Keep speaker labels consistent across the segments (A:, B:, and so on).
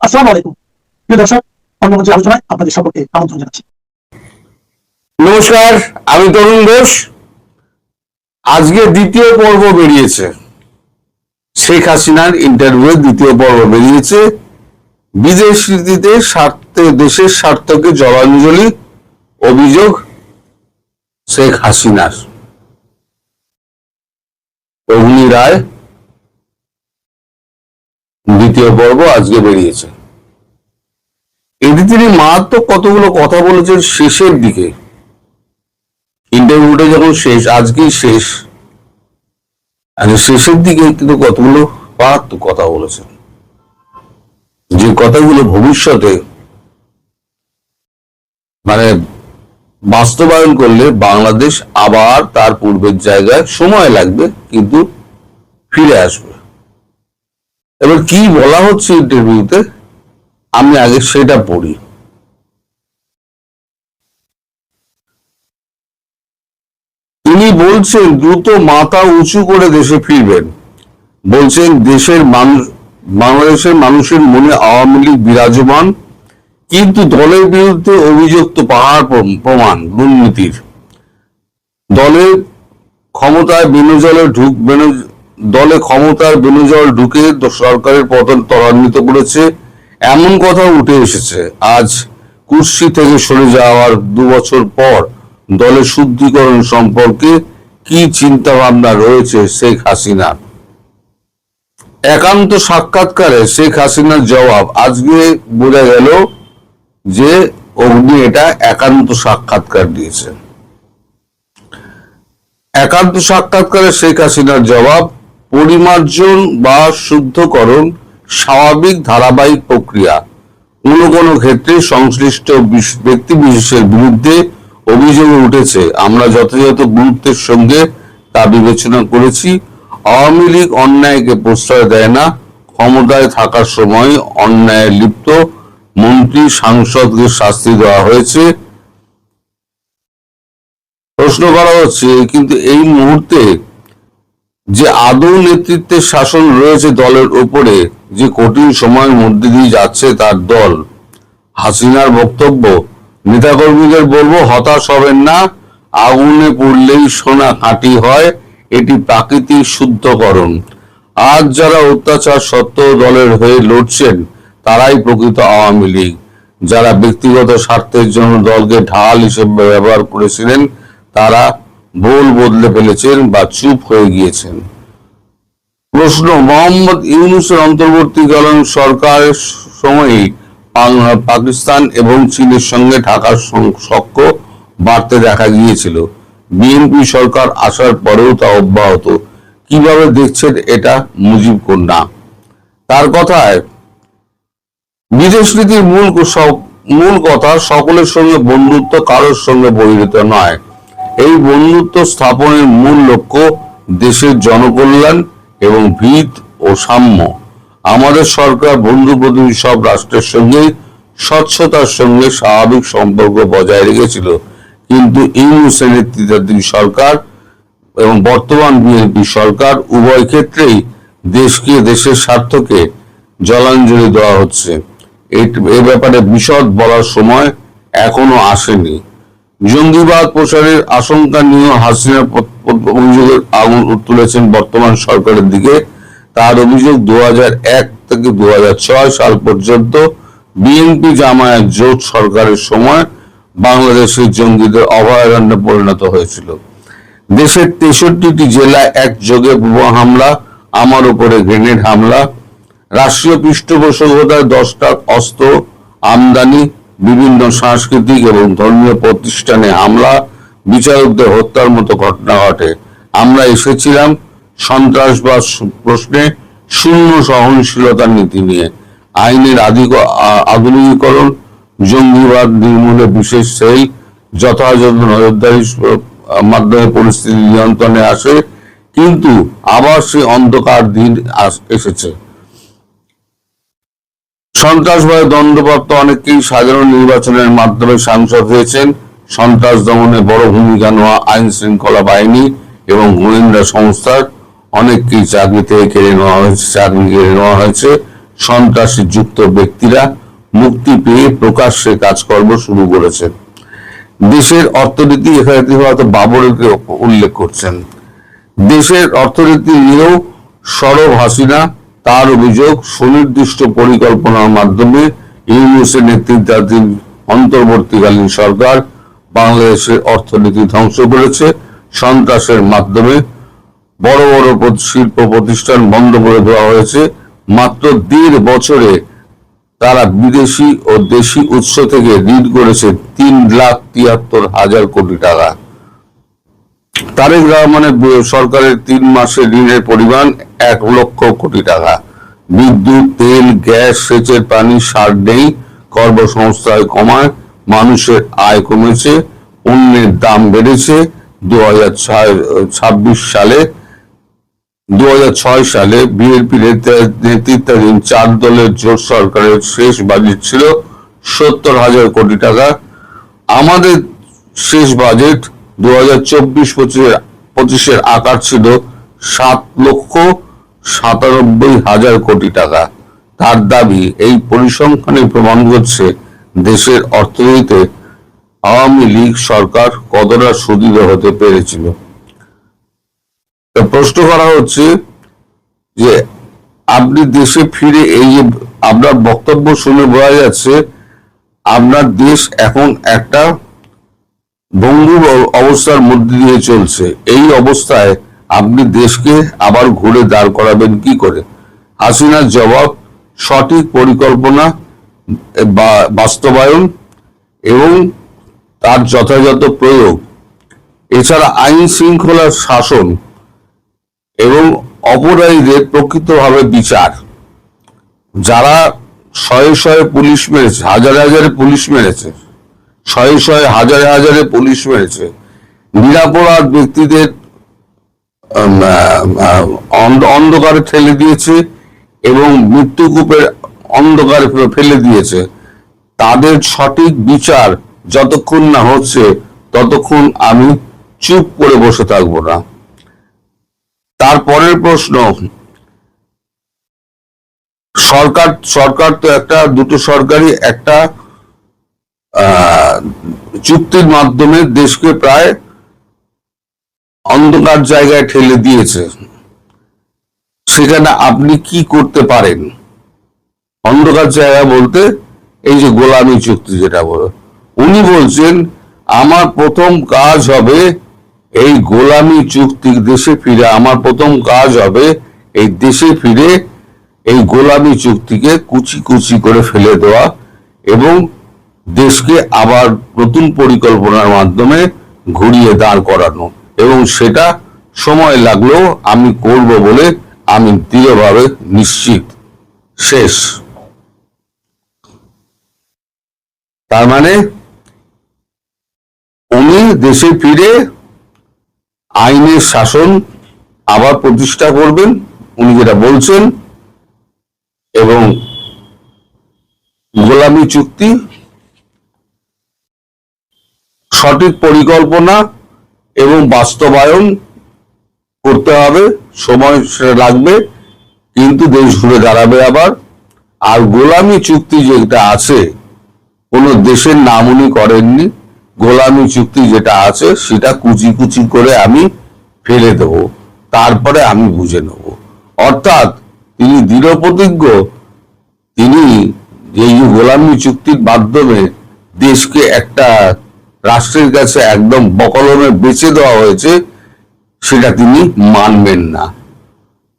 A: আসসালামু আলাইকুম প্রিয় দর্শক, অন্যমঞ্চের আলোচনায় আপনাদের সকলকে আমন্ত্রণ জানাচ্ছি।
B: নমস্কার, আমি তরুণ ঘোষ। আজকে দ্বিতীয় পর্ব বেরিয়েছে, শেখ হাসিনার ইন্টারভিউ দ্বিতীয় পর্ব বেরিয়েছে। বিদেশ নীতিতে স্বার্থে দেশের স্বার্থকে জলাঞ্জলি, অভিযোগ শেখ হাসিনার। অগ্নি রায় দ্বিতীয় পর্ব আজকে বেরিয়েছে। এতে তিনি মারাত্মক কতগুলো কথা বলেছেন শেষের দিকে। ইন্টারভিউটা যখন শেষ, আজকেই শেষ, শেষের দিকে কিন্তু কতগুলো মারাত্মক কথা বলেছেন, যে কথাগুলো ভবিষ্যতে বাস্তবায়ন করলে বাংলাদেশ আবার তার পূর্বের জায়গায় সময় লাগবে, কিন্তু ফিরে আসবে। এবার কি বলা হচ্ছে ইন্টারভিউতে, আমি আগে সেটা পড়ি। তিনি বলছেন দ্রুত মাথা উঁচু করে দেশে ফিরবেন। বলছেন বাংলাদেশের মানুষের মনে আওয়ামী লীগ বিরাজমান, কিন্তু দলের বিরুদ্ধে অভিযোগ তো পাহাড় প্রমাণ দুর্নীতির। দলের ক্ষমতার বেনজল ঢুকে সরকারের পতন ত্বরান্বিত করেছে, এমন কথা উঠে এসেছে। আজ কুর্সি থেকে সরে যাওয়ার 2 বছর পর দলের শুদ্ধিকরণ সম্পর্কে কি চিন্তা ভাবনা রয়েছে শেখ হাসিনার। একান্ত সাক্ষাৎকারে শেখ হাসিনার জবাব। আজকে বোঝা গেল যে অগ্নি এটা একান্ত সাক্ষাৎকার দিয়েছে। একান্ত সাক্ষাৎকারে শেখ হাসিনার জবাব, পরিমার্জন বা শুদ্ধকরণ স্বাভাবিক ধারাবাহিক প্রক্রিয়া। কোনো ক্ষেত্রে সংশ্লিষ্ট ব্যক্তি বিশেষের বিরুদ্ধে অভিযোগ উঠেছে, আমরা যথাযথ গুরুত্বের সঙ্গে তা বিবেচনা করেছি। আওয়ামী লীগ অন্যায়কে প্রশ্রয় দেয় না। ক্ষমতায় থাকার সময় অন্যায়ে লিপ্ত মন্ত্রী সাংসদকে শাস্তি দেওয়া হয়েছে। প্রশ্ন করা হচ্ছে, কিন্তু এই মুহূর্তে যে আদৌ নেতৃত্বের শাসন রয়েছে দলের উপরে, যে কঠিন সময়ের মধ্যে দিয়ে যাচ্ছে তার দল। হাসিনার বক্তব্য, নেতাকর্মীদের বলবো হতাশ হবেন না, আগুনে পড়লেই সোনা খাঁটি হয়, এটি প্রাকৃতিক শুদ্ধকরণ। আজ যারা অত্যাচার সত্ত্বেও দলের হয়ে লড়ছেন তারাই প্রকৃত আওয়ামী লীগ। যারা ব্যক্তিগত স্বার্থের জন্য দলকে ঢাল হিসেবে ব্যবহার করেছিলেন তারা ভুল বদলে ফেলেছেন বা চুপ হয়ে গিয়েছেন। প্রশ্ন, মোহাম্মদ ইউনূসের অন্তর্বর্তীকালীন সরকারের সময়ই পাকিস্তান এবং চীনের সঙ্গে ঢাকার সখ্য বাড়তে দেখা গিয়েছিল। বিএনপি সরকার আসার পরেও তা অব্যাহত। কিভাবে দেখছেন এটা মুজিব কন্যা? তার কথায়, বিদেশ নীতির মূল কথা সকলের সঙ্গে বন্ধুত্ব, কারোর সঙ্গে বৈরিতা নয়। এই বন্ধুত্ব স্থাপনের মূল লক্ষ্য দেশের জনকল্যাণ এবং ভিত ও সাম্য। আমাদের সরকার বন্ধু প্রতিবেশী সব রাষ্ট্রের সঙ্গে স্বচ্ছতার সঙ্গে স্বাভাবিক সম্পর্ক বজায় রেখেছিল, কিন্তু ইউনূসের নেতৃত্বাধীন সরকার এবং বর্তমান বিএনপি সরকার উভয় ক্ষেত্রেই দেশের স্বার্থকে জলাঞ্জলি দেওয়া হচ্ছে। এ ব্যাপারে বিশদ বলার সময় এখনো আসেনি। জঙ্গিবাদ প্রসারের আশঙ্কা নিয়ে হাসিনা অভিযোগের আগুন তুলেছেন বর্তমান সরকারের দিকে। তার অভিযোগ, 2001 থেকে 2006 সাল পর্যন্ত বিএনপি জামায়াত জোট সরকারের সময় বাংলাদেশের জঙ্গিদের অভয়ারণ্যে পরিণত হয়েছিল। দেশের 63টি জেলায় একযোগে বোমা হামলা, আমার উপরে গ্রেনেড হামলা, রাষ্ট্রীয় পৃষ্ঠপোষকতায় 10টা অস্ত্র আমদানি, বিভিন্ন সাংস্কৃতিক এবং ধর্মীয় প্রতিষ্ঠানে হামলা, বিচারকদের হত্যার মতো ঘটনা ঘটে। আমরা এসেছিলাম সন্ত্রাসবাদ প্রশ্নে শূন্য সহনশীলতার নীতি নিয়ে। আইনের আধুনিকীকরণ, জঙ্গিবাদ নির্মূলে বিশেষ সেল, যথাযথ নজরদারির মাধ্যমে পরিস্থিতি নিয়ন্ত্রণে আসে, কিন্তু আবার সেই অন্ধকার দিন এসেছে। সন্ত্রাসবাদে দণ্ডপ্রাপ্ত অনেকেই সাধারণ নির্বাচনের মাধ্যমে সাংসদ হয়েছেন। সন্ত্রাস দমনে বড় ভূমিকা নেওয়া আইন শৃঙ্খলা বাহিনী এবং গোয়েন্দা সংস্থার অনেককেই চাকরি কেড়ে নেওয়া হয়েছে। সন্ত্রাসী যুক্ত ব্যক্তিরা মুক্তি পেয়ে প্রকাশ্যে কাজকর্ম শুরু করেছে। দেশের অর্থনীতি, এখানে তিনি হয়তো বাবরকে উল্লেখ করছেন, দেশের অর্থনীতি নিয়েও সরব হাসিনা। তার অভিযোগ, সুনির্দিষ্ট পরিকল্পনার মাধ্যমে ইউনূসের নেতৃত্বাধীন অন্তর্বর্তীকালীন সরকার বাংলাদেশের অর্থনীতি ধ্বংস করেছে। সন্ত্রাসের মাধ্যমে বড় বড় শিল্প প্রতিষ্ঠান বন্ধ করে দেওয়া হয়েছে। মাত্র 1.5 বছরে তারা বিদেশি ও দেশি উৎস থেকে ঋণ করেছে 3,73,000 কোটি টাকা। তারেক রহমানের সরকারের 3 মাসের ঋণের পরিমাণ 1 লক্ষ কোটি টাকা। বিদ্যুৎ, তেল, গ্যাস, সেচের পানি, সার নেই, কর্মসংস্থান কমায়, মানুষের আয় কমেছে, পণ্যের দাম বেড়েছে। 2006 সালে বিএনপি নেতৃত্বাধীন 4 দলের জোট সরকারের শেষ বাজেট ছিল 70,000 কোটি টাকা। আমাদের শেষ বাজেট 2024-25-এর আকার ছিল 7,97,000 কোটি টাকা। তার দাবি, এই পরিসংখ্যানে প্রমাণ করছে দেশের অর্থনীতিতে আওয়ামী লীগ সরকার কতটা সুদৃঢ় হতে পেরেছিল। প্রশ্ন করা হচ্ছে যে আপনি দেশে ফিরে, এই যে আপনার বক্তব্য শুনে বোঝা যাচ্ছে আপনার দেশ এখন একটা ভঙ্গুর অবস্থার মধ্যে দিয়ে চলছে। এই অবস্থায় আপনি দেশকে আবার ঘুরে দাঁড় করাবেন কি করে? হাসিনার জবাব, সঠিক পরিকল্পনা বাস্তবায়ন এবং তার যথাযথ প্রয়োগ, এছাড়া আইন শৃঙ্খলার শাসন এবং অপরাধীদের প্রকৃতভাবে বিচার। যারা শয়ে শয়ে পুলিশ মেরেছে, হাজারে হাজারে পুলিশ মেরেছে, শয়ে শয়ে হাজারে হাজারে পুলিশ মেরেছে, নিরাপরাধ ব্যক্তিদের অন্ধকারে ঠেলে দিয়েছে এবং মৃত্যুকূপের অন্ধকারে ফেলে দিয়েছে, তাদের সঠিক বিচার যতক্ষণ না হচ্ছে ততক্ষণ আমি চুপ করে বসে থাকবো না। তারপরের প্রশ্ন, সরকার তো একটা, দুটো সরকারি একটা চুক্তির মাধ্যমে দেশকে প্রায় অন্ধকার জায়গায় ঠেলে দিয়েছে। সেখানে আপনি কি করতে পারেন? অন্ধকার জায়গা বলতে এই যে গোলামি চুক্তি যেটা বলে, উনি বলছেন আমার প্রথম কাজ হবে এই গোলামি চুক্তি দেশে ফিরে, আমার প্রথম কাজ হবে এই দেশে ফিরে এই গোলামি চুক্তিকে কুচি কুচি করে ফেলে দেওয়া এবং দেশকে আবার নতুন পরিকল্পনার মাধ্যমে ঘুরিয়ে দাঁড় করানো, এবং সেটা সময় লাগলেও আমি করব বলে আমি দৃঢ়ভাবে নিশ্চিত। শেষ। তার মানে উনি দেশে ফিরে আইনের শাসন আবার প্রতিষ্ঠা করবেন, উনি যেটা বলছেন, এবং গোলামি চুক্তি সঠিক পরিকল্পনা এবং বাস্তবায়ন করতে হবে। সময় সেটা লাগবে, কিন্তু দেশ ঘুরে দাঁড়াবে আবার। আর গোলামি চুক্তি যেটা আছে, কোন দেশের নাম উনি করেননি। গোলামি চুক্তি যেটা আছে সেটা কুচি কুচি করে আমি ফেলে দেব, তারপরে আমি বুঝে নেব। অর্থাৎ তিনি দৃঢ় প্রতিজ্ঞ, তিনি এই গোলামি চুক্তির মাধ্যমে দেশকে একটা রাষ্ট্রের কাছে একদম বকলমে বেচে দেওয়া হয়েছে, সেটা তিনি মানবেন না।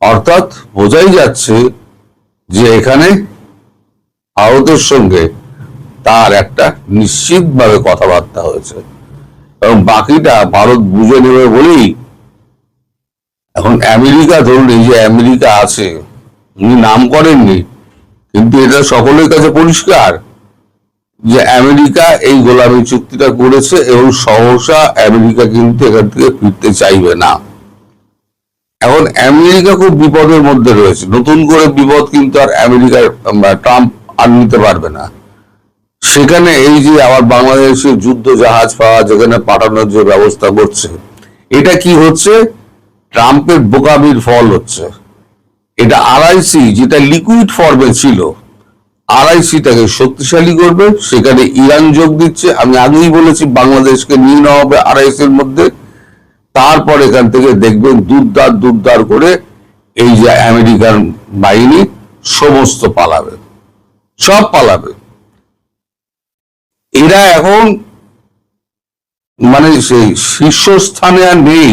B: অর্থাৎ বোঝাই যাচ্ছে যে এখানে ভারতের সঙ্গে তার একটা নিশ্চিতভাবে কথাবার্তা হয়েছে, এবং বাকিটা ভারত বুঝে নেবে বলেই এখন আমেরিকা, ধরুন এই যে আমেরিকা আছে, উনি নাম করেননি, কিন্তু এটা সকলের কাছে পরিষ্কার যে আমেরিকা এই গোলামি চুক্তিটা করেছে এবং সহসা আমেরিকা কিন্তু এখান থেকে ফিরতে চাইবে না। এখন আমেরিকা খুব বিপদের মধ্যে রয়েছে, নতুন করে বিপদ কিন্তু আর আমেরিকার ট্রাম্প আর নিতে পারবে না। সেখানে এই যে আবার বাংলাদেশের যুদ্ধ জাহাজ পাওয়া যেখানে পাঠানোর যে ব্যবস্থা করছে, এটা কি হচ্ছে? ট্রাম্পের বোকামির ফল হচ্ছে। এটা আরআইসি যেটা লিকুইড ফর্মে ছিল, আরআইসিটাকে শক্তিশালী করবে। সেখানে ইরান যোগ দিচ্ছে। আমি আগেই বলেছি বাংলাদেশকে নিয়ে নেওয়া হবে আরআইসির মধ্যে। তারপর এখান থেকে দেখবেন দুধদার করে এই যে আমেরিকান বাহিনী সমস্ত পালাবে, সব পালাবে। এরা এখন মানে সেই শীর্ষস্থানে আর নেই,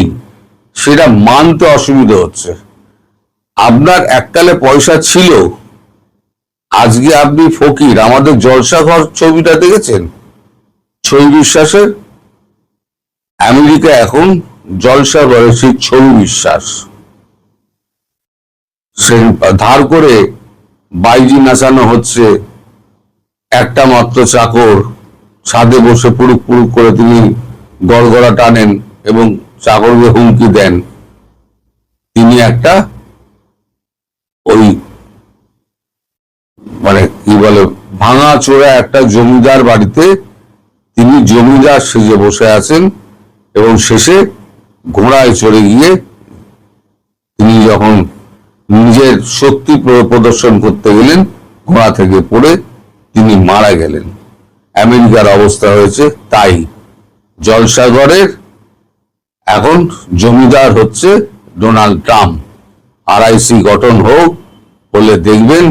B: সেটা মানতে অসুবিধা হচ্ছে। আপনার এককালে পয়সা ছিল, আজকে আপনি ফকির। আমাদের জলসাঘর ছবিটা দেখেছেন ছবি বিশ্বাসের? আমেরিকা এখন জলসাঘরে সেই ছবি বিশ্বাস সে ধার করে বাইজি নাচানো হচ্ছে। একটা মাত্র চাকর ছাদে বসে পুরুক পুরুক করে তিনি গড়গড়া টানেন এবং চাকরকে হুমকি দেন। তিনি একটা ওই মানে কি বলে ভাঙা চোরা একটা জমিদার বাড়িতে তিনি জমিদার সেজে বসে আছেন এবং শেষে ঘোড়ায় চড়ে গিয়ে তিনি যখন নিজের শক্তি প্রদর্শন করতে গেলেন, ঘোড়া থেকে পড়ে তিনি মারা গেলেন। আমেরিকার অবস্থা হয়েছে তাই। জলসাঘরের এখন জমিদার হচ্ছে ডোনাল্ড ট্রাম্প। আরআইসি গঠন হোক, বলে দেখবেন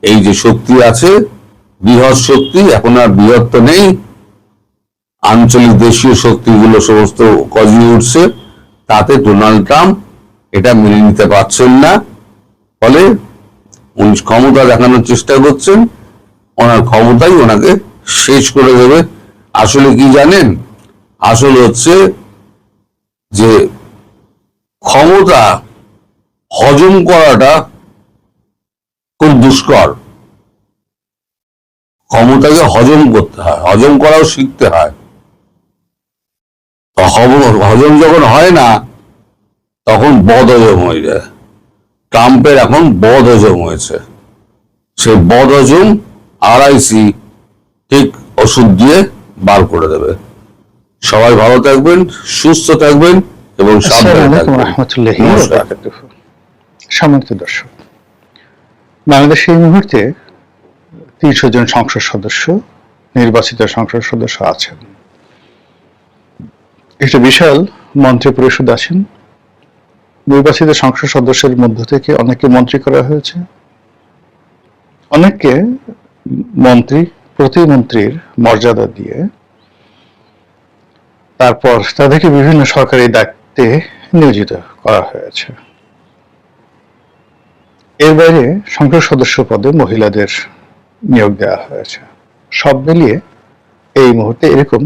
B: এই যে শক্তি আছে, বৃহৎ শক্তি, এখন আর বৃহৎ তো নেই, আঞ্চলিক দেশীয় শক্তিগুলো সমস্ত গজিয়ে উঠছে। তাতে ডোনাল্ড ট্রাম্প এটা মেনে নিতে পারছেন না, ফলে উনি ক্ষমতা দেখানোর চেষ্টা করছেন। ওনার ক্ষমতাই ওনাকে শেষ করে দেবে। আসলে কি জানেন? আসলে হচ্ছে যে ক্ষমতা হজম করাটা খুব দুষ্কর। ক্ষমতাকে হজম করতে হয়, হজম করাও শিখতে হয়। হজম যখন হয় না তখন বদ হজম হয়ে যায়। ট্রাম্পের এখন বদ হজম হয়েছে। সেই বদ হজম আরআইসি ঠিক ওষুধ দিয়ে বার করে দেবে। সবাই ভালো থাকবেন, সুস্থ থাকবেন এবং সাবধানে থাকবেন।
C: সম্মানিত দর্শক, বাংলাদেশে এই মুহূর্তে ৩০০ জন সংসদ সদস্য, নির্বাচিত সংসদ সদস্য আছেন। একটা বিশাল মন্ত্রিপরিষদ আছেন। নির্বাচিত সংসদ সদস্যের মধ্য থেকে অনেককে মন্ত্রী করা হয়েছে, অনেককে মন্ত্রী, প্রতিমন্ত্রীর মর্যাদা দিয়ে তারপর তাদেরকে বিভিন্ন সরকারি দায়িত্বে নিয়োজিত করা হয়েছে। এর বাইরে সংসদ সদস্য পদে মহিলাদের নিয়োগ দেওয়া হয়েছে। সব মিলিয়ে এই মুহূর্তে এরকম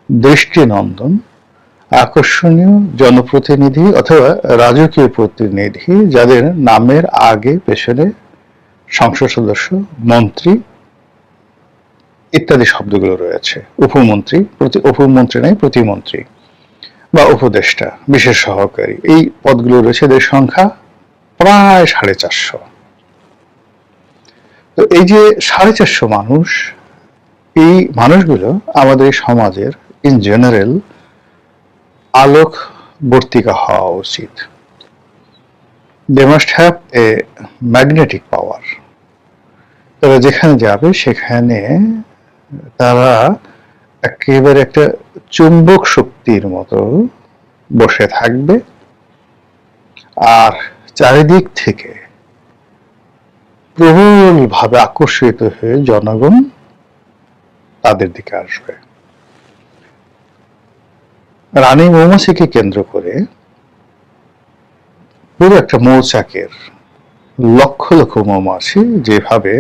C: দৃষ্টিনন্দন আকর্ষণীয় জনপ্রতিনিধি অথবা রাজকীয় প্রতিনিধি, যাদের নামের আগে পেছনে সংসদ সদস্য, মন্ত্রী ইত্যাদি শব্দগুলো রয়েছে, উপমন্ত্রী, উপমন্ত্রী নয় প্রতিমন্ত্রী বা উপদেষ্টা, বিশেষ সহকারী, এই পদগুলো রয়েছে। এদের সংখ্যা প্রায় 450। তো এই যে 450 মানুষ, এই মানুষগুলো আমাদের সমাজের ইন জেনারেল আলোকবর্তিকা হওয়া উচিত। They must have a magnetic power. তারা যেখানে যাবে সেখানে তারা একেবারে একটা চুম্বক শক্তির মতো বসে থাকবে, আর চারিদিক থেকে প্রবলভাবে আকর্ষিত হয়ে জনগণ তাদের দিকে আসবে। রানী মৌমাছিকে কেন্দ্র করে পুরো একটা মৌচাকের লক্ষ লক্ষ মৌমাছি যেভাবে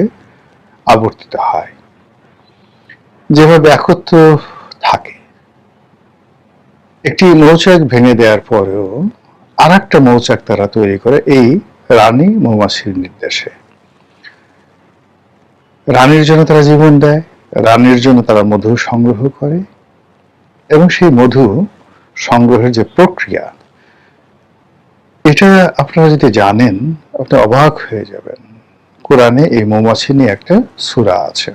C: আবর্তিত হয়, যেভাবে একত্র থাকে, একটি মৌচাক ভেঙে দেওয়ার পরেও আর একটা মৌচাক তারা তৈরি করে এই রানী মৌমাছির নির্দেশে। রানীর জন্য তারা জীবন দেয়, রানীর জন্য তারা মধু সংগ্রহ করে, এবং সেই মধু সংগ্রহের যে প্রক্রিয়া, এটা আপনারা যদি জানেন আপনি অবাক হয়ে যাবেন। কোরআনে এই মৌমাছি নিয়ে একটা সূরা আছে।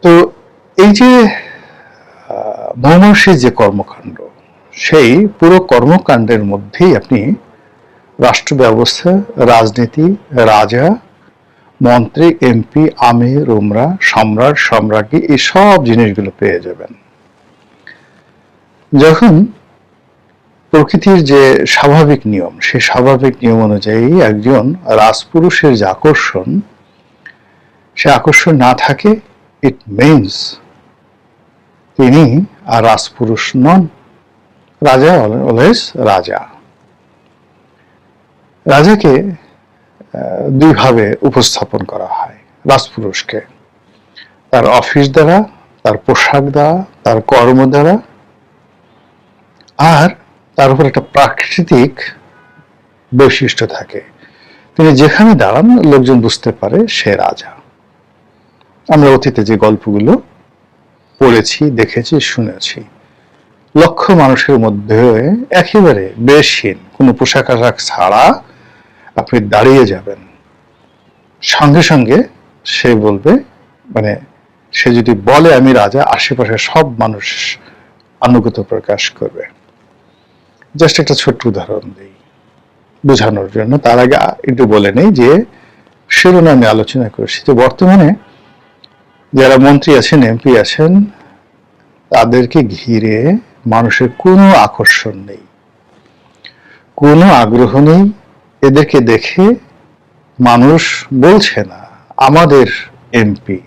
C: তো এই যে মৌমাছির যে কর্মকাণ্ড, সেই পুরো কর্মকাণ্ডের মধ্যেই আপনি রাষ্ট্র ব্যবস্থা, রাজনীতি, রাজা, মন্ত্রী, এমপি, আমির, উমরা, সম্রাট, সম্রাজ্ঞী, এই সব জিনিসগুলো পেয়ে যাবেন। যখন প্রকৃতির যে স্বাভাবিক নিয়ম, সেই স্বাভাবিক নিয়ম অনুযায়ী একজন রাজপুরুষের যে আকর্ষণ, সে আকর্ষণ না থাকে, ইট মিনস তিনি আর রাজপুরুষ নন। রাজা অলওয়েজ রাজা। রাজাকে দুইভাবে উপস্থাপন করা হয় রাজপুরুষকে, তার অফিস দ্বারা, তার পোশাক দ্বারা, তার কর্ম দ্বারা, আর তার উপর একটা প্রাকৃতিক বৈশিষ্ট্য থাকে। তিনি যেখানে দাঁড়ান লোকজন বুঝতে পারে সে রাজা। আমরা অতীতে যে গল্পগুলো পড়েছি, দেখেছি, শুনেছি, লক্ষ মানুষের মধ্যে একেবারে বেশহীন কোনো পোশাক আশাক ছাড়া আপনি দাঁড়িয়ে যাবেন, সঙ্গে সঙ্গে সে বলবে, মানে সে যদি বলে আমি রাজা, আশেপাশে সব মানুষ আনুগত্য প্রকাশ করবে। জাস্ট একটা ছোট্ট উদাহরণ দিই বোঝানোর জন্য। তার আগে একটু বলে নেই যে শিরোনামে আলোচনা করছি যে বর্তমানে যারা মন্ত্রী আছেন, এমপি আছেন, তাদেরকে ঘিরে মানুষের কোনো আকর্ষণ নেই, কোনো আগ্রহ নেই। এদেরকে দেখে মানুষ বলছে না আমাদের এমপি,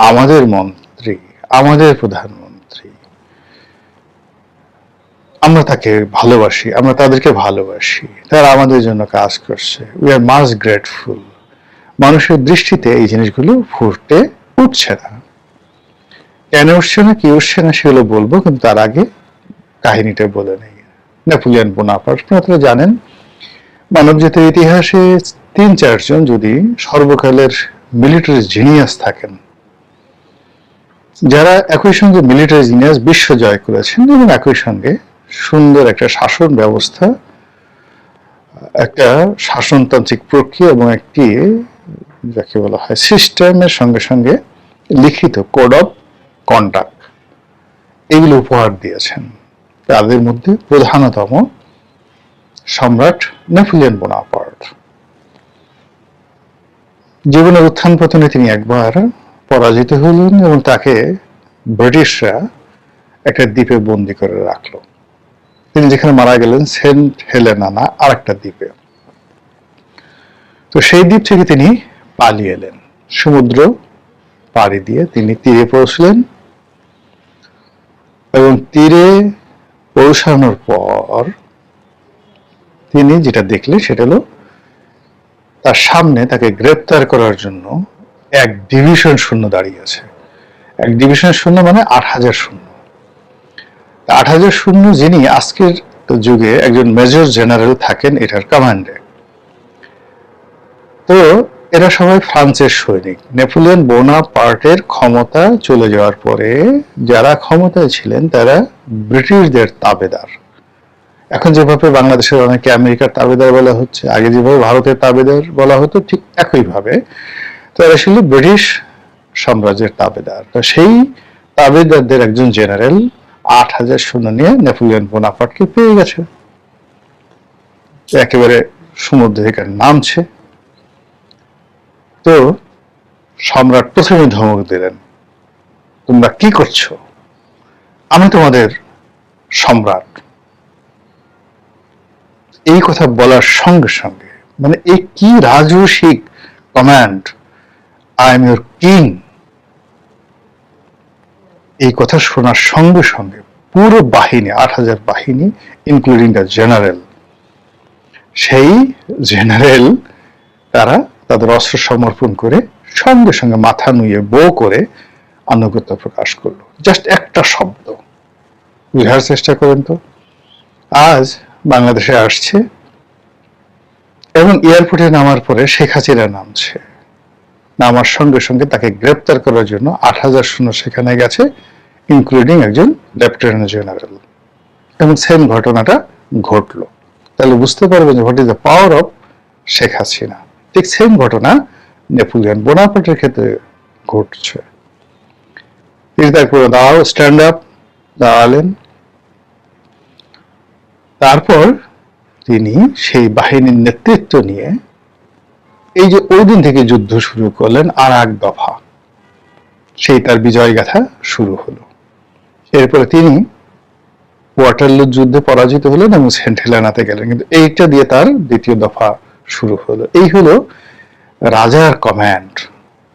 C: আমাদের মন্ত্রী, আমাদের প্রধানমন্ত্রী, আমরা তাকে ভালোবাসি, আমরা তাদেরকে ভালোবাসি, তারা আমাদের জন্য কাজ করছে, উই আর মাচ গ্রেটফুল। মানুষের দৃষ্টিতে এই জিনিসগুলো ফুটে উঠছে না। কেন উঠছে না, কি উঠছে না সেগুলো বলবো, কিন্তু তার আগে কাহিনীটা বলে নেই। নেপোলিয়ন বোনাপার্ট, আপনারা জানেন মানব জাতির ইতিহাসে ৩-৪ জন যদি সর্বকালের মিলিটারি জিনিয়াস থাকেন, যারা একই সঙ্গে মিলিটারি জিনিয়াস, বিশ্ব জয় করেছেন এবং একই সঙ্গে সুন্দর একটা শাসন ব্যবস্থা, একটা শাসনতান্ত্রিক প্রক্রিয়া এবং একটি যাকে বলা হয় সিস্টেমের সঙ্গে সঙ্গে লিখিত কোড অফ কন্ডাক্ট, এগুলো উপহার দিয়েছেন, তাদের মধ্যে প্রধানতম সম্রাট নেপোলিয়ন বোনাপার্ট। জীবনের উত্থান পতনে তিনি একবার পরাজিত হলেন এবং তাকে ব্রিটিশরা একটা দ্বীপে বন্দী করে রাখলো। তিনি যেখানে মারা গেলেন সেন্ট হেলেনা না আরেকটা দ্বীপে। তো সেই দ্বীপ থেকে তিনি পালিয়ে এলেন, সমুদ্র পাড়ি দিয়ে তিনি তীরে পৌঁছলেন এবং তীরে পৌঁছানোর পর তিনি যেটা দেখলেন সেটা হলো তার সামনে তাকে গ্রেপ্তার করার জন্য এক ডিভিশন সৈন্য দাঁড়িয়ে আছে। এক ডিভিশন সৈন্য মানে ৮,০০০ সৈন্য। ৮,০০০ সৈন্য যিনি আজকের যুগে একজন মেজর জেনারেল থাকেন এটার কমান্ডে। তো এরা সবাই ফ্রান্সের সৈনিক। নেপোলিয়ন বোনাপার্টের ক্ষমতা চলে যাওয়ার পরে যারা ক্ষমতায় ছিলেন তারা ব্রিটিশদের তাবেদার। এখন যেভাবে বাংলাদেশের অনেকে আমেরিকার তাবেদার বলা হচ্ছে, আগে যেভাবে ভারতের তাবেদার বলা হতো, ঠিক একইভাবে তারা ছিল ব্রিটিশ সাম্রাজ্যের তাবেদার। তো সেই তাবেদারদের একজন জেনারেল ৮,০০০ সৈন্য নিয়ে নেপোলিয়ন বোনাপার্টকে পেয়ে গেছে, একেবারে সমুদ্র থেকে নামছে। তো সম্রাট প্রথমে ধমক দিলেন, তোমরা কি করছো, আমি তোমাদের সম্রাট। এই কথা বলার সঙ্গে সঙ্গে, মানে এই কি রাজসিক command, I am your king, এই কথা শোনার সঙ্গে সঙ্গে পুরো বাহিনী, ৮,০০০ বাহিনী ইনক্লুডিং দ্য জেনারেল, সেই জেনারেল তারা তাদের অস্ত্র সমর্পণ করে সঙ্গে সঙ্গে মাথা নুয়ে বো করে আনুগত্য প্রকাশ করলো। জাস্ট একটা শব্দ। বুঝার চেষ্টা করেন তো, আজ বাংলাদেশে আসছে এবং এয়ারপোর্টে নামার পরে শেখ হাসিনা নামছে, নামার সঙ্গে সঙ্গে তাকে গ্রেপ্তার করার জন্য ৮,০০০ সৈন্য সেখানে গেছে, ইনক্লুডিং একজন লেফটেন্যান্ট জেনারেল, এবং সেম ঘটনাটা ঘটলো। তাহলে বুঝতে পারবেন যে what is the power of Sheikh Hasina. ঠিক সেম ঘটনা নেপোলিয়ন বোনাপার্টের ক্ষেত্রে ঘটছে। তিনি তারপরে দাঁড়াও, স্ট্যান্ড আপ, দাঁড়ালেন। তারপর তিনি সেই বাহিনীর নেতৃত্ব নিয়ে এই যে ওই দিন থেকে যুদ্ধ শুরু করলেন, আর এক দফা সেই তার বিজয় গাথা শুরু হলো। এরপরে তিনি ওয়াটারলু যুদ্ধে পরাজিত হলেন এবং সেন্ট হেলেনাতে গেলেন, কিন্তু এইটা দিয়ে তার দ্বিতীয় দফা শুরু হলো। এই হলো রাজার কমান্ড,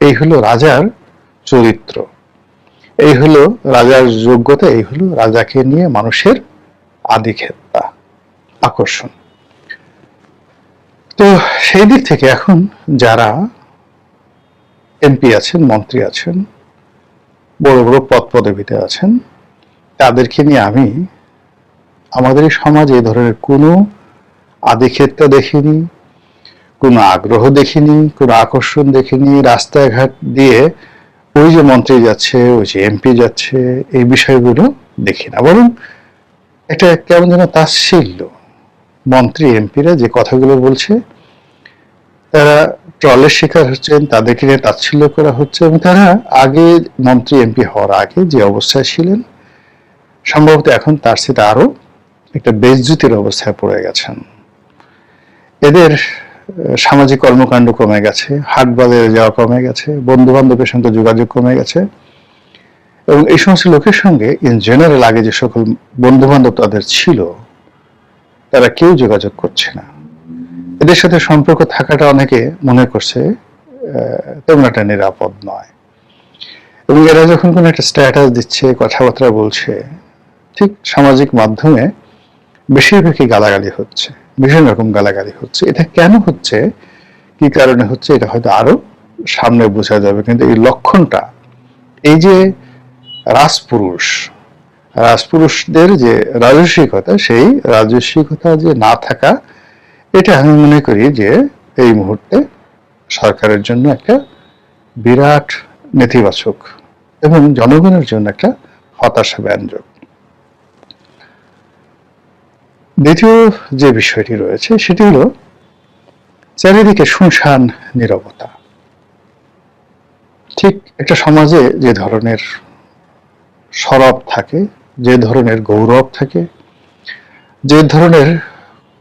C: এই হলো রাজার চরিত্র, এই হলো রাজার যোগ্যতা, এই হলো রাজাকে নিয়ে মানুষের আদিক্ষেতা, আকর্ষণ। তো সেই দিক থেকে এখন যারা এমপি আছেন, মন্ত্রী আছেন, বড় বড় পদ পদবিতে আছেন, তাদেরকে নিয়ে আমি আমাদের এই সমাজে এই ধরনের কোনো আদিক্ষেতা দেখিনি, কোনো আগ্রহ দেখিনি, কোনো আকর্ষণ দেখিনি। রাস্তাঘাট দিয়ে ওই যে মন্ত্রী যাচ্ছে, ওই যে এমপি যাচ্ছে, এই বিষয়গুলো দেখি না, বরং এটা কেমন যেন তাচ্ছিল্য। মন্ত্রী এমপিরা যে কথাগুলো বলছে, তারা ট্রলের শিকার হচ্ছেন, তাদেরকে নিয়ে তাচ্ছিল্য করা হচ্ছে, এবং তারা আগে মন্ত্রী এমপি হওয়ার আগে যে অবস্থায় ছিলেন, সম্ভবত এখন তার সাথে আরো একটা বেজ্জতির অবস্থায় পড়ে গেছেন। এদের সামাজিক কর্মকাণ্ড কমে গেছে, হাট বাজারে যাওয়া কমে গেছে, বন্ধু বান্ধবের সঙ্গে যোগাযোগ কমে গেছে, এবং এই সমস্ত লোকের সঙ্গে ইন জেনারেল আগে যে সকল বন্ধু বান্ধব তাদের ছিল, তারা কেউ যোগাযোগ করছে না। এদের সাথে সম্পর্ক থাকাটা অনেকে মনে করছে তেমন একটা নিরাপদ নয়, এবং এরা যখন কোনো একটা স্ট্যাটাস দিচ্ছে, কথাবার্তা বলছে, ঠিক সামাজিক মাধ্যমে বেশিরভাগই গালাগালি হচ্ছে, ভীষণ রকম গালাগালি হচ্ছে। এটা কেন হচ্ছে, কি কারণে হচ্ছে, এটা হয়তো আরো সামনে বোঝা যাবে, কিন্তু এই লক্ষণটা, এই যে রাজপুরুষদের যে রাজস্বিকতা, সেই রাজস্বিকতা যে না থাকা, এটা আমি মনে করি যে এই মুহূর্তে সরকারের জন্য একটা বিরাট নেতিবাচক এবং জনগণের জন্য একটা হতাশা ব্যঞ্জক। দ্বিতীয় যে বিষয়টি রয়েছে সেটি হলো চারিদিকে শুনশান নীরবতা। ঠিক একটা সমাজে যে ধরনের সরব থাকে, যে ধরনের গৌরব থাকে, যে ধরনের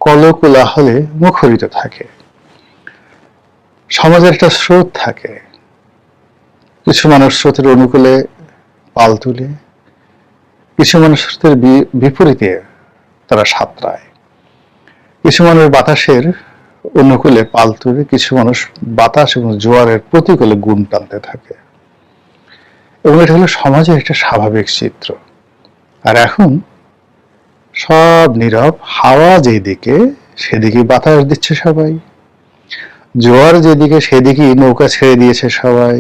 C: কলকোলাহলে মুখরিত থাকে, সমাজের একটা স্রোত থাকে। কিছু মানুষ স্রোতের অনুকূলে পাল তুলে, কিছু মানুষ স্রোতের বিপরীতে তারা সাঁতরায়, কিছু মানুষ বাতাসের অনুকূলে পাল তুলে, কিছু মানুষ বাতাস এবং জোয়ারের প্রতিকূলে গুণ টানতে থাকে, এবং এটা হলো সমাজের একটা স্বাভাবিক চিত্র। আর এখন সব নীরব, হাওয়া যেদিকে সেদিকে বাতাস দিচ্ছে সবাই, জোয়ার যেদিকে সেদিকেই নৌকা ছেড়ে দিয়েছে সবাই।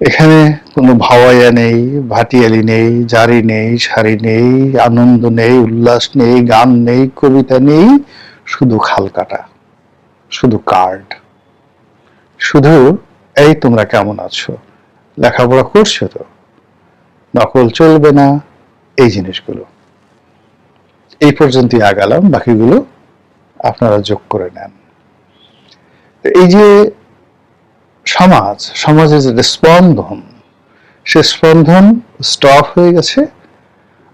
C: এখানে কোনো ভাওয়াইয়া নেই, ভাটিয়ালি নেই, জারি নেই, সারি নেই, আনন্দ নেই, উল্লাস নেই, গান নেই, কবিতা নেই, শুধু খাল কাটা, শুধু কার্ড, শুধু এই তোমরা কেমন আছো, লেখাপড়া করছো তো, নকল চলবে না, এই জিনিসগুলো। এই পর্যন্তই আগালাম, বাকিগুলো আপনারা যোগ করে নেন। এই যে সমাজের যে স্পন্দন, সে স্পন্দন স্টপ হয়ে গেছে।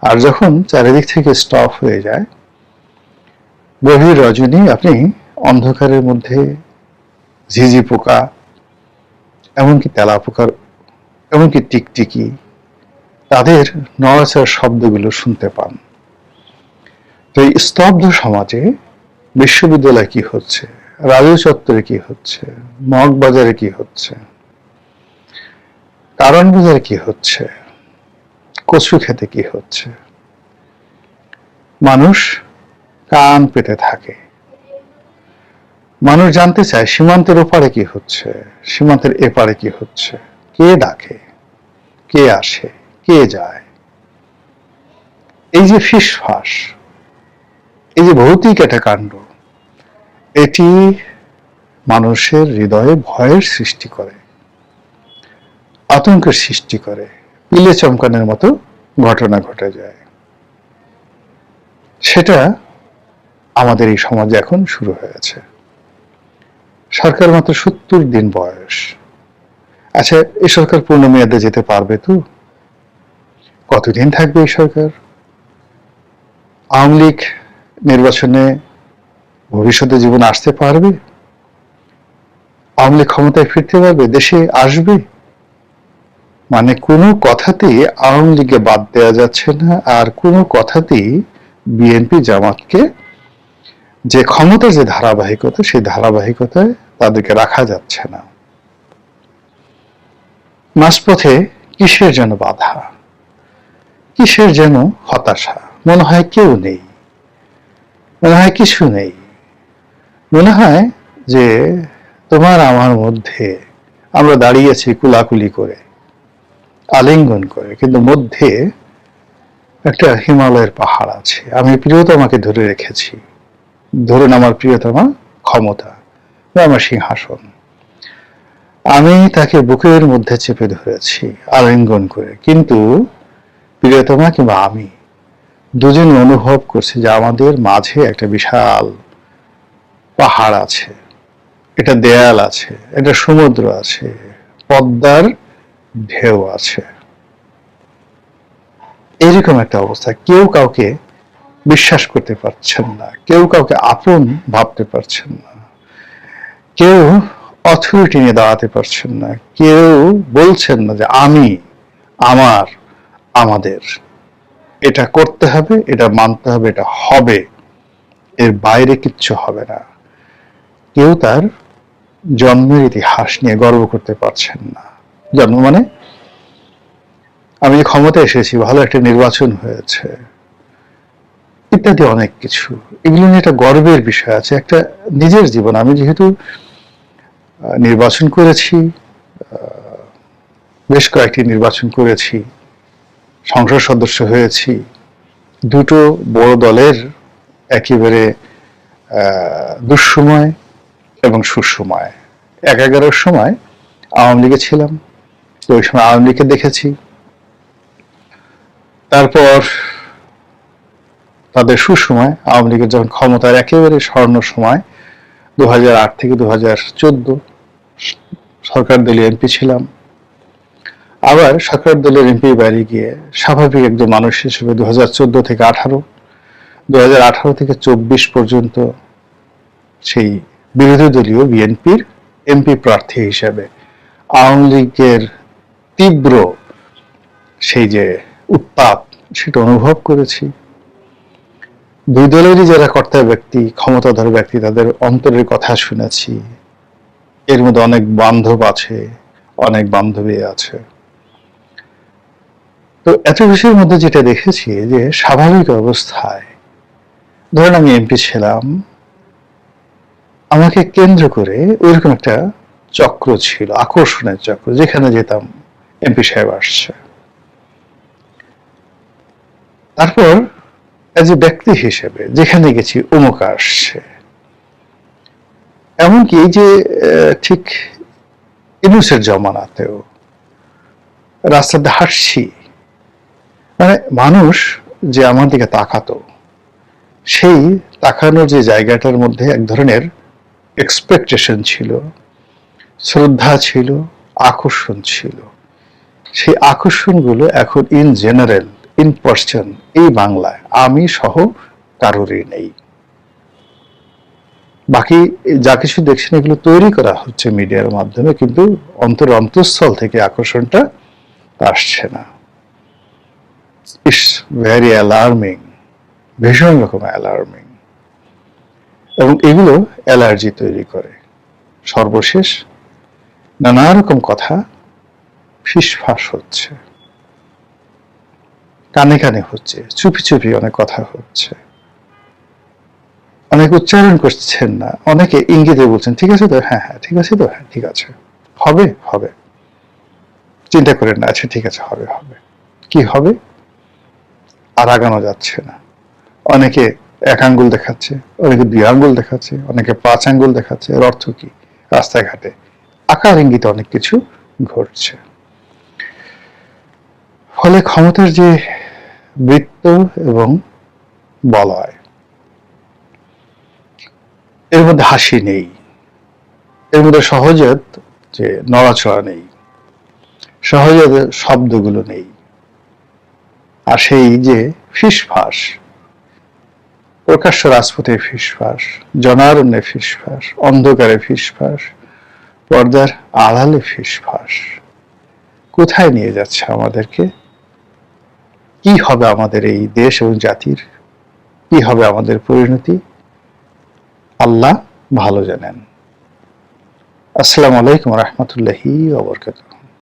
C: আর যখন চারিদিক থেকে স্টপ হয়ে যায়, গভীর রজনী আপনি অন্ধকারের মধ্যে ঝিঝি পোকা, এমনকি তেলা পোকার, এমনকি টিকটিকি, তাদের নড়াচড়ার শব্দগুলো শুনতে পান। তো এই স্তব্ধ সমাজে বিশ্ববিদ্যালয়ে কি হচ্ছে, রাজু চত্বরে কি হচ্ছে, মগবাজারে কি হচ্ছে, কারণ বাজারে কি হচ্ছে, কচু খেতে কি হচ্ছে, মানুষ কান পেতে থাকে। মানুষ জানতে চায় সীমান্তের ওপারে কি হচ্ছে, সীমান্তের এপারে কি হচ্ছে, কে ডাকে, কে আসে, কে যায়। এই যে ফিসফাস, এই যে ভৌতিক একটা কাণ্ড, এটি মানুষের হৃদয়ে ভয়ের সৃষ্টি করে, আতঙ্কের সৃষ্টি করে, পিলে চমকানোর মতো ঘটনা ঘটে যায়। সেটা আমাদের এই সমাজে এখন শুরু হয়েছে। সরকার মাত্র 70 দিন বয়স। আচ্ছা, এই সরকার পূর্ণ মেয়াদে যেতে পারবে তো? কতদিন থাকবে এই সরকার? আওয়ামী লীগ নির্বাচনে ভবিষ্যতে জীবন আসতে পারবে? আওয়ামী লীগ ক্ষমতায় ফিরতে পারবে, দেশে আসবে? মানে কোনো কথাতেই আওয়ামী লীগকে বাদ দেওয়া যাচ্ছে না, আর কোনো কথাতেই বিএনপি জামাতকে যে ক্ষমতার যে ধারাবাহিকতা, সেই ধারাবাহিকতায় তাদেরকে রাখা যাচ্ছে না। মাঝপথে কিসের যেন বাধা, কিসের যেন হতাশা, মনে হয় কেউ নেই, মনে হয় কিছু নেই, মনে হয় যে তোমার আমার মধ্যে আমরা দাঁড়িয়েছি কুলাকুলি করে, আলিঙ্গন করে, কিন্তু মধ্যে একটা হিমালয়ের পাহাড় আছে। আমি প্রিয়তমাকে ধরে রেখেছি, ধরুন আমার প্রিয়তমা ক্ষমতা বা আমার সিংহাসন, আমি তাকে বুকের মধ্যে চেপে ধরেছি আলিঙ্গন করে, কিন্তু প্রিয়তমা কিংবা আমি দুজন অনুভব করছি যে আমাদের মাঝে একটা বিশাল পাহাড় আছে, এটা দেয়াল আছে, এটা সমুদ্র আছে, পদ্মার ঢেউ আছে। এরকম একটা অবস্থা, কেউ কাউকে বিশ্বাস করতে পারছেন না, কেউ কাউকে আপন ভাবতে পারছেন না, কেউ অথরিটি নিয়ে দাঁড়াতে পারছেন না, কেউ বলছেন না যে আমি, আমার, আমাদের, এটা করতে হবে, এটা মানতে হবে, এটা হবে, এর বাইরে কিচ্ছু হবে না। কেউ তার জন্মের ইতিহাস নিয়ে গর্ব করতে পারছেন না। জন্ম মানে আমি ক্ষমতায় এসেছি, ভালো একটা নির্বাচন হয়েছে, ইত্যাদি অনেক কিছু, এগুলো নিয়ে একটা গর্বের বিষয় আছে। একটা নিজের জীবন, আমি যেহেতু নির্বাচন করেছি, বেশ কয়েকটি নির্বাচন করেছি, সংসদ সদস্য হয়েছি, দুটো বড় দলের একেবারে দুঃসময় এবং সুসময়। 11-এর সময় আওয়ামী লীগে ছিলাম, তো ওই সময় আওয়ামী লীগকে দেখেছি। তারপর তাদের সুসময়, আওয়ামী লীগের যখন ক্ষমতার একেবারে স্বর্ণ সময় 2008 থেকে 2014 সরকার দলীয় এমপি ছিলাম। আবার সরকার দলীয় এমপি বাইরে গিয়ে স্বাভাবিক একজন মানুষ হিসেবে 2014 থেকে 18, 2018 থেকে 24 পর্যন্ত সেই বিরোধী দলীয় বিএনপির এমপি প্রার্থী হিসেবে আওয়ামী লীগের তীব্র সেই যে উত্তাপ, সেটা অনুভব করেছি। দুই দলেরই যারা কর্তা ব্যক্তি, ক্ষমতাধর ব্যক্তি, তাদের অন্তরের কথা শুনেছি। এর মধ্যে অনেক বান্ধব আছে, অনেক বান্ধবী আছে। তো এত কিছুর মধ্যে যেটা দেখেছি যে স্বাভাবিক অবস্থায়, ধরেন আমি এমপি ছিলাম, আমাকে কেন্দ্র করে ওইরকম একটা চক্র ছিল, আকর্ষণের চক্র, যেখানে যেতাম এমপি সাহেব আসছে। তারপর এজ এ ব্যক্তি হিসেবে যেখানে গেছি অমুক আসছে। এমনকি এই যে ঠিক ইউনূসের জমানাতেও রাস্তাতে হাঁটছি, মানে মানুষ যে আমার দিকে তাকাতো, সেই তাকানোর যে জায়গাটার মধ্যে এক ধরনের এক্সপেকটেশন ছিল, শ্রদ্ধা ছিল, আকর্ষণ ছিল। সেই আকর্ষণগুলো এখন ইন জেনারেল, ইন পার্সন, এই বাংলায় আমি সহ কারোরই নেই। বাকি যা কিছু দেখছেন এগুলো তৈরি করা হচ্ছে মিডিয়ার মাধ্যমে, কিন্তু অন্তঃস্থল থেকে আকর্ষণটা আসছে না। ইটস ভেরি অ্যালার্মিং, ভীষণ রকম অ্যালার্মিং, এবং এগুলো অ্যালার্জি তৈরি করে। সর্বশেষ নানা রকম কথা ফিসফাস হচ্ছে, কানে কানে হচ্ছে, চুপি চুপি অনেক কথা হচ্ছে, অনেক উচ্চারণ করছেন না, অনেকে ইঙ্গিতে বলছেন ঠিক আছে তো, হ্যাঁ হ্যাঁ ঠিক আছে তো, হ্যাঁ ঠিক আছে, হবে হবে, চিন্তা করেন না, আচ্ছা ঠিক আছে, হবে হবে, কি হবে আর আগানো যাচ্ছে না। অনেকে 1 আঙ্গুল দেখাচ্ছে, অনেকে 2 আঙ্গুল দেখাচ্ছে, অনেকে 5 আঙ্গুল দেখাচ্ছে। এর অর্থ কি? রাস্তাঘাটে আকার ইঙ্গিতে অনেক কিছু ঘটছে। ফলে ক্ষমতার যে বৃত্ত এবং বলয়, এর মধ্যে হাসি নেই, এর মধ্যে সহজত যে নড়াচড়া নেই, সহজত শব্দগুলো নেই। আর সেই যে ফিসফাস, প্রকাশ্য রাজপথে ফিসফাস, জনারণ্যে ফিসফাস, অন্ধকারে ফিসফাস, পর্দার আড়ালে ফিসফাস। কোথায় নিয়ে যাচ্ছে আমাদেরকে? কি হবে আমাদের এই দেশ এবং জাতির? কি হবে আমাদের পরিণতি? আল্লাহ ভালো জানেন। আসসালামু আলাইকুম রহমতুল্লাহি ওয়া বারাকাতুহু।